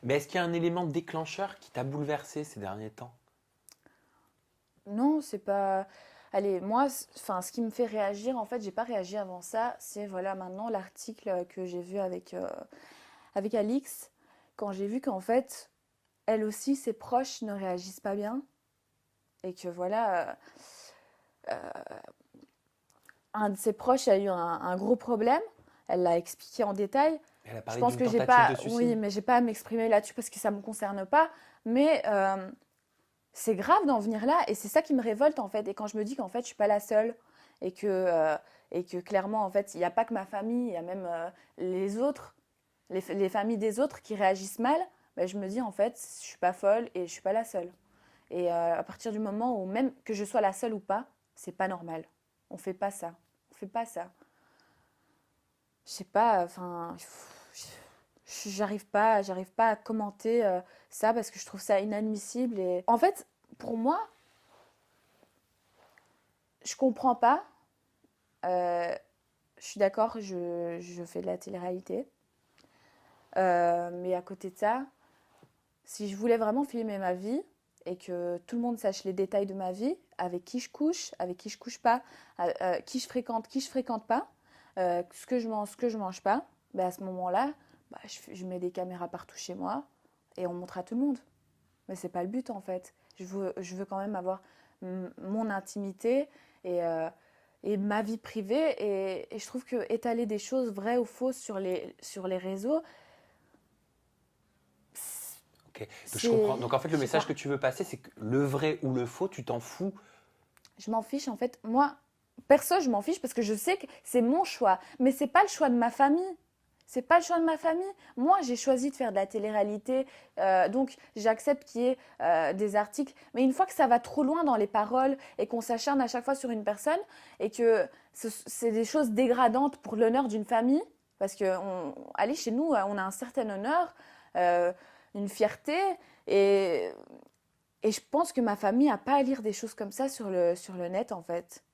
Mais est-ce qu'il y a un élément déclencheur qui t'a bouleversé ces derniers temps? Non, c'est pas. Allez, moi, enfin, ce qui me fait réagir, en fait, j'ai pas réagi avant ça. C'est voilà maintenant l'article que j'ai vu avec Alix, quand j'ai vu qu'en fait, elle aussi, ses proches ne réagissent pas bien et que voilà, un de ses proches a eu un gros problème. Elle l'a expliqué en détail. Elle a Je parlé pense d'une que j'ai tentative de pas, oui, suicide. mais j'ai pas à m'exprimer là-dessus parce que ça me concerne pas. Mais c'est grave d'en venir là et c'est ça qui me révolte en fait. Et quand je me dis qu'en fait je suis pas la seule et que clairement en fait il n'y a pas que ma famille, il y a même les autres, les familles des autres qui réagissent mal, ben, je me dis en fait je suis pas folle et je suis pas la seule. Et à partir du moment où même que je sois la seule ou pas, c'est pas normal. On fait pas ça. On fait pas ça. Je sais pas, enfin, j'arrive pas à commenter ça parce que je trouve ça inadmissible. Et en fait, pour moi, je comprends pas. Euh, je suis d'accord, je fais de la télé-réalité. Mais à côté de ça, si je voulais vraiment filmer ma vie et que tout le monde sache les détails de ma vie, avec qui je couche pas, qui je fréquente pas, ce que je mange pas, ben à ce moment-là, bah, je mets des caméras partout chez moi et on montre à tout le monde. Mais c'est pas le but en fait. Je veux quand même avoir mon intimité et ma vie privée. Et je trouve que étaler des choses vraies ou fausses sur les réseaux, Ok, donc je comprends. c'est. Donc en fait, Je le sais message pas. que tu veux passer, c'est que le vrai ou le faux, tu t'en fous. Je m'en fiche en fait. Moi, perso, je m'en fiche parce que je sais que c'est mon choix. Mais c'est pas le choix de ma famille. C'est pas le choix de ma famille. Moi, j'ai choisi de faire de la télé-réalité, donc j'accepte qu'il y ait des articles. Mais une fois que ça va trop loin dans les paroles et qu'on s'acharne à chaque fois sur une personne et que c'est des choses dégradantes pour l'honneur d'une famille, parce que allez, chez nous, on a un certain honneur, euh, une fierté, et, et je pense que ma famille n'a pas à lire des choses comme ça sur le net, en fait.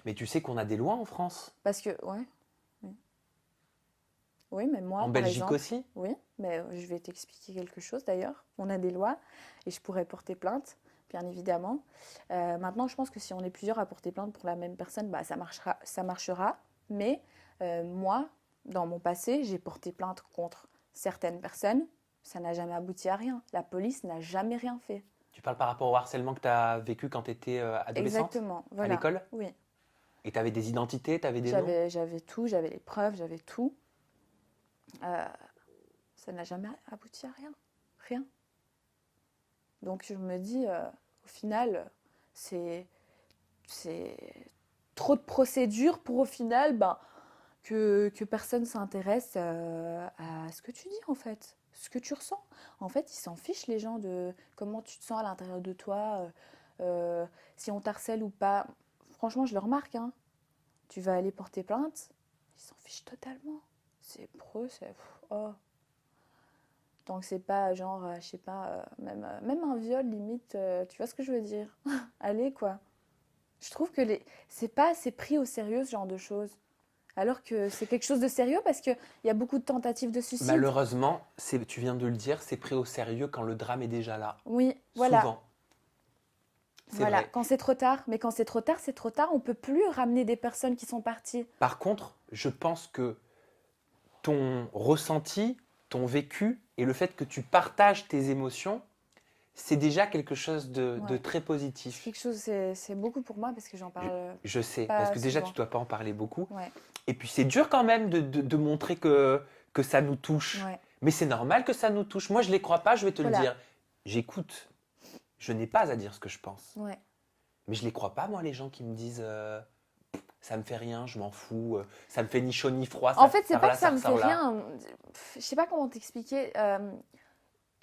Mais tu sais qu'on a des lois en France, Parce que, ouais, oui. Oui, mais moi, en par Belgique exemple, aussi. oui, mais je vais t'expliquer quelque chose d'ailleurs. On a des lois et je pourrais porter plainte, bien évidemment. Maintenant, je pense que si on est plusieurs à porter plainte pour la même personne, bah, ça marchera. Mais moi, dans mon passé, j'ai porté plainte contre certaines personnes. Ça n'a jamais abouti à rien. La police n'a jamais rien fait. Tu parles par rapport au harcèlement que tu as vécu quand tu étais adolescente, Exactement, à voilà. l'école. Oui, Et tu avais des identités, tu avais des noms. j'avais tout, j'avais les preuves, j'avais tout. Euh, Ça n'a jamais abouti à rien. Rien. Donc je me dis, au final, c'est, c'est trop de procédures pour au final ben, que personne s'intéresse à ce que tu dis en fait, ce que tu ressens. En fait, ils s'en fichent les gens de comment tu te sens à l'intérieur de toi, si on t'harcèle ou pas. Franchement, je le remarque, hein. Tu vas aller porter plainte, ils s'en fichent totalement. C'est pour eux, c'est... Oh, tant que c'est pas genre, je sais pas, même un viol limite, tu vois ce que je veux dire? Allez quoi. Je trouve que c'est pas assez pris au sérieux ce genre de choses. Alors que c'est quelque chose de sérieux parce qu'il y a beaucoup de tentatives de suicide. Malheureusement, tu viens de le dire, c'est pris au sérieux quand le drame est déjà là. Oui, voilà. Souvent, c'est Voilà, vrai. quand c'est trop tard. Mais quand c'est trop tard, c'est trop tard. On peut plus ramener des personnes qui sont parties. Par contre, je pense que ton ressenti, ton vécu et le fait que tu partages tes émotions, c'est déjà quelque chose de Ouais. très C'est positif. quelque chose, c'est beaucoup pour moi parce que j'en Je, parle je sais, parce pas que déjà, tu souvent. ne dois pas en parler beaucoup. Ouais, Et puis, c'est dur quand même de montrer que ça nous touche. ouais. Mais c'est normal que ça nous touche. Moi, je ne les crois pas, je vais te le Voilà. dire. J'écoute. Je n'ai pas à dire ce que je pense. Ouais. Mais je ne les crois pas, moi, les gens qui me disent ça me fait rien, je m'en fous, ça me fait ni chaud ni froid, En ça, fait, c'est ça pas là, que ça ça me fait ressort là. rien. Je sais pas comment t'expliquer.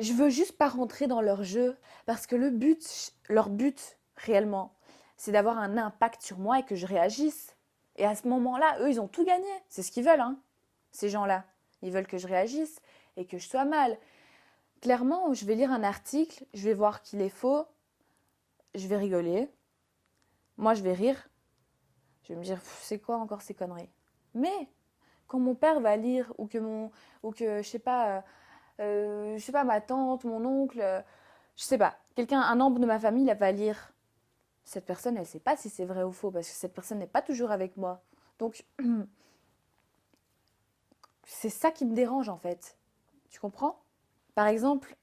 Je veux juste pas rentrer dans leur jeu parce que leur but réellement, c'est d'avoir un impact sur moi et que je réagisse. Et à ce moment-là, eux, ils ont tout gagné. C'est ce qu'ils veulent, hein, ces gens-là. Ils veulent que je réagisse et que je sois mal. Clairement, je vais lire un article, je vais voir qu'il est faux, je vais rigoler. Moi, je vais rire. Je vais me dire, c'est quoi encore ces conneries? Mais quand mon père va lire ou que je sais pas, je sais pas, ma tante, mon oncle, je sais pas, quelqu'un, un membre de ma famille, il va lire. Cette personne, elle sait pas si c'est vrai ou faux parce que cette personne n'est pas toujours avec moi. Donc, c'est ça qui me dérange en fait. Tu comprends? Par exemple,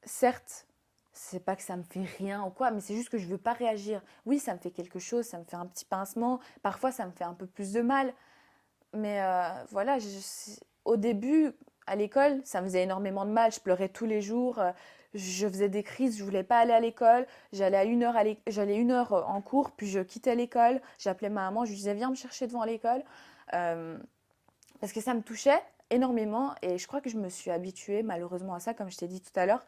certes, c'est pas que ça me fait rien ou quoi, mais c'est juste que je veux pas réagir. Oui, ça me fait quelque chose, ça me fait un petit pincement. Parfois, ça me fait un peu plus de mal. Mais voilà, au début, à l'école, ça me faisait énormément de mal. Je pleurais tous les jours. Je faisais des crises. Je voulais pas aller à l'école. J'allais à 1 heure, j'allais 1 heure en cours, puis je quittais l'école. J'appelais ma maman. Je lui disais, viens me chercher devant l'école. Euh, Parce que ça me touchait énormément. Et je crois que je me suis habituée malheureusement à ça, comme je t'ai dit tout à l'heure.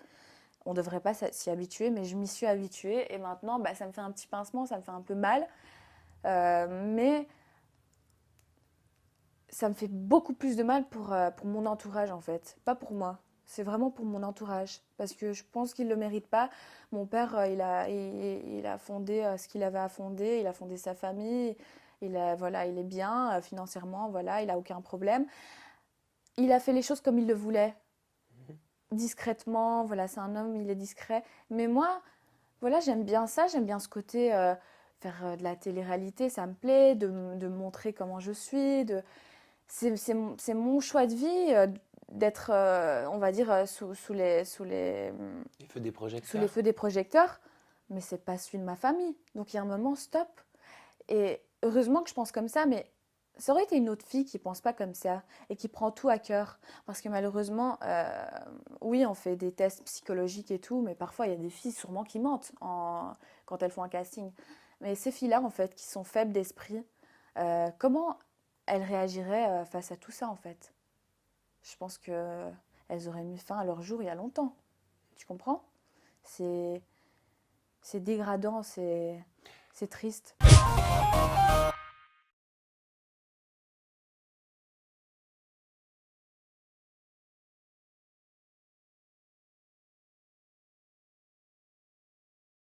On ne devrait pas s'y habituer, mais je m'y suis habituée. Et maintenant, bah, ça me fait un petit pincement, ça me fait un peu mal. Mais ça me fait beaucoup plus de mal pour mon entourage, en fait. Pas pour moi. C'est vraiment pour mon entourage. Parce que je pense qu'il ne le mérite pas. Mon père, il a fondé ce qu'il avait à fonder. Il a fondé sa famille. Voilà, il est bien financièrement. Voilà, il n'a aucun problème. Il a fait les choses comme il le voulait. Discrètement. Voilà, c'est un homme, il est discret. Mais moi, voilà, j'aime bien ça. J'aime bien ce côté faire de la télé-réalité. Ça me plaît de montrer comment je suis, c'est mon choix de vie d'être, on va dire, Les feux des sous les projecteurs. feux des projecteurs, mais c'est pas celui de ma famille. Donc il y a un moment, stop. Et heureusement que je pense comme ça, mais ça aurait été une autre fille qui pense pas comme ça et qui prend tout à cœur. Parce que malheureusement, oui, on fait des tests psychologiques et tout, mais parfois il y a des filles sûrement qui mentent quand elles font un casting. Mais ces filles-là, en fait, qui sont faibles d'esprit, comment elles réagiraient face à tout ça, en fait? Je pense que elles auraient mis fin à leur jour il y a longtemps. Tu comprends? C'est c'est dégradant, c'est triste.